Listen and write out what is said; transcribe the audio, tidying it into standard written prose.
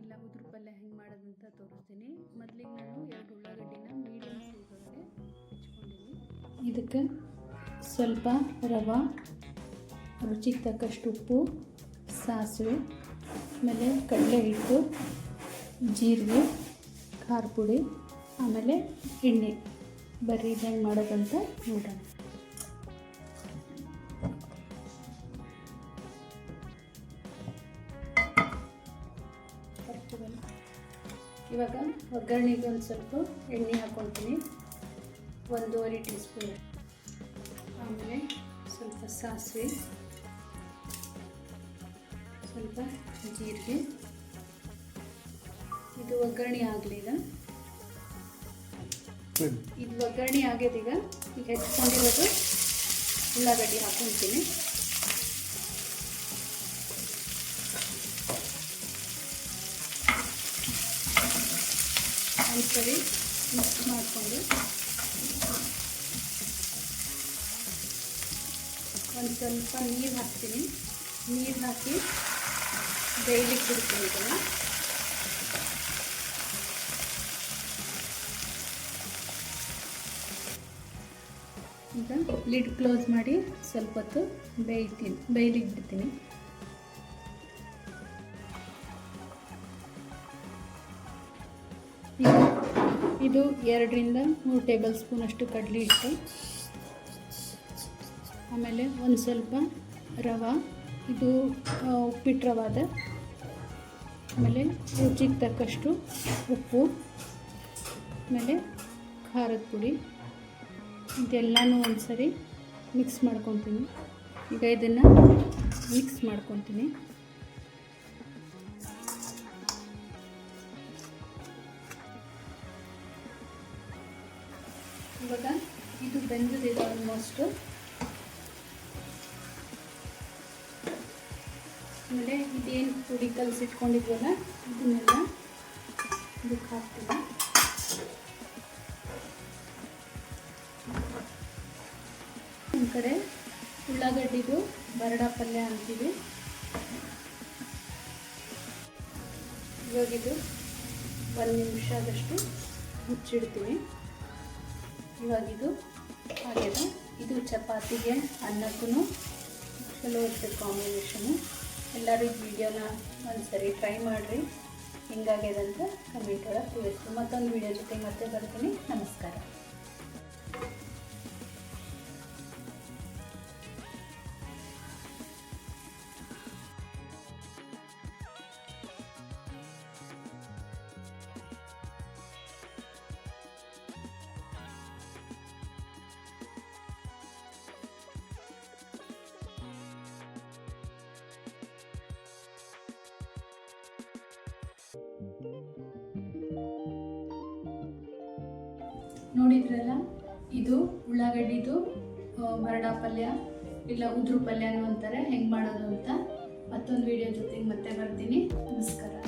ಇಲ್ಲ ಉದುರು ಪಲ್ಯ ಹೆಂಗೆ ಮಾಡೋದು ಅಂತ ತೋರಿಸ್ತೀನಿ. ಮೊದಲಿಗೆ ನಾನು 2 ಉಳ್ಳಾಗಡ್ಡಿನ ಮೀಡಿಯಮ್ ಸೈಜೊಳಗೆ ಹೆಚ್ಕೊಂಡಿದ್ದೀನಿ. ಇದಕ್ಕೆ ಸ್ವಲ್ಪ ರವೆ, ರುಚಿಗೆ ತಕ್ಕಷ್ಟು ಉಪ್ಪು, ಸಾಸಿವೆ, ಆಮೇಲೆ ಕಡಲೆ ಹಿಟ್ಟು, ಜೀರಿಗೆ, ಖಾರ ಪುಡಿ, ಆಮೇಲೆ ಎಣ್ಣೆ. ಬರ್ರಿ ಇದು ಹೆಂಗೆ ಮಾಡೋದಂತ ನೋಡೋಣ. ಇವಾಗ ಒಗ್ಗರಣೆಗೆ ಒಂದು ಸ್ವಲ್ಪ ಎಣ್ಣೆ ಹಾಕ್ಕೊಳ್ತೀನಿ, 1.5 ಟೀ ಸ್ಪೂನ್. ಆಮೇಲೆ ಸ್ವಲ್ಪ ಸಾಸಿವೆ, ಸ್ವಲ್ಪ ಜೀರಿಗೆ. ಇದು ಒಗ್ಗರಣೆ ಆಗಲಿ. ಇದು ಒಗ್ಗರಣೆ ಆಗ್ಯದೀಗ. ಈಗ ಹೆಚ್ಕೊಂಡಿರೋದು ಉಳ್ಳಾಗಡ್ಡಿ ಹಾಕ್ಕೊಳ್ತೀನಿ. ಒಂದ್ಸರಿ ಮಿಕ್ಸ್ ಮಾಡಿಕೊಂಡು ಒಂದು ಸ್ವಲ್ಪ ನೀರು ಹಾಕ್ತೀನಿ. ನೀರು ಹಾಕಿ ಬೇಯಲಿಕ್ಕೆ ಬಿಡ್ತೀನಿ. ಇದನ್ನು ಈಗ ಲಿಡ್ ಕ್ಲೋಸ್ ಮಾಡಿ ಸ್ವಲ್ಪ ಹೊತ್ತು ಬೇಯಲಿಕ್ಕೆ ಬಿಡ್ತೀನಿ. ಇದು 2ರಿಂದ 3 ಟೇಬಲ್ ಸ್ಪೂನ್ ಅಷ್ಟು ಕಡಲೆ ಹಿಟ್ಟು, ಆಮೇಲೆ ಒಂದು ಸ್ವಲ್ಪ ರವೆ, ಇದು ಉಪ್ಪಿಟ್ಟು ರವೆ ಅದ, ಆಮೇಲೆ ರುಚಿಗೆ ತಕ್ಕಷ್ಟು ಉಪ್ಪು, ಆಮೇಲೆ ಖಾರದ ಪುಡಿ. ಇದೆಲ್ಲನೂ ಒಂದು ಸರಿ ಮಿಕ್ಸ್ ಮಾಡ್ಕೊತೀನಿ. ಈಗ ಇದನ್ನು ಮಿಕ್ಸ್ ಮಾಡ್ಕೊತೀನಿ. ಇವಾಗ ಇದು ಬೆಂದಿದೆ ಆಲ್ಮೋಸ್ಟು. ಆಮೇಲೆ ಇದೇನು ಪುಡಿ ಕಲಸಿಟ್ಕೊಂಡಿದ್ವಲ್ಲ ಇದನ್ನೆಲ್ಲ ಇದಕ್ಕೆ ಹಾಕ್ತೀನಿ. ಒಂದು ಕಡೆ ಉಳ್ಳಾಗಡ್ಡಿದು ಬರಡ ಪಲ್ಯ ಅಂತೀವಿ. ಇವಾಗಿದು 1 ನಿಮಿಷದಷ್ಟು ಮುಚ್ಚಿಡ್ತೀನಿ. ಇವಾಗಿದು ಆಗ್ಯದ. ಇದು ಚಪಾತಿಗೆ, ಅನ್ನಕ್ಕೂ ಚಲೋ ಇರ್ತದೆ ಕಾಂಬಿನೇಷನು. ಎಲ್ಲರೂ ಈ ವಿಡಿಯೋನ ಒಂದ್ಸರಿ ಟ್ರೈ ಮಾಡಿರಿ. ಹೆಂಗಾಗ್ಯದಂತ ಕಮೆಂಟ್ ಒಳಗೆ ತಿಳಿಸಿ. ಮತ್ತೊಂದು ವಿಡಿಯೋ ಜೊತೆ ಮತ್ತೆ ಬರ್ತೀನಿ. ನಮಸ್ಕಾರ. ನೋಡಿದ್ರಲ್ಲ, ಇದು ಉಳ್ಳಾಗಡ್ಡಿದು ಬರಡ ಪಲ್ಯ ಇಲ್ಲ ಉದುರು ಪಲ್ಯನೂ ಅಂತಾರೆ. ಹೆಂಗೆ ಮಾಡೋದು ಅಂತ ಮತ್ತೊಂದು ವಿಡಿಯೋ ಜೊತೆಗೆ ಮತ್ತೆ ಬರ್ತೀನಿ. ನಮಸ್ಕಾರ.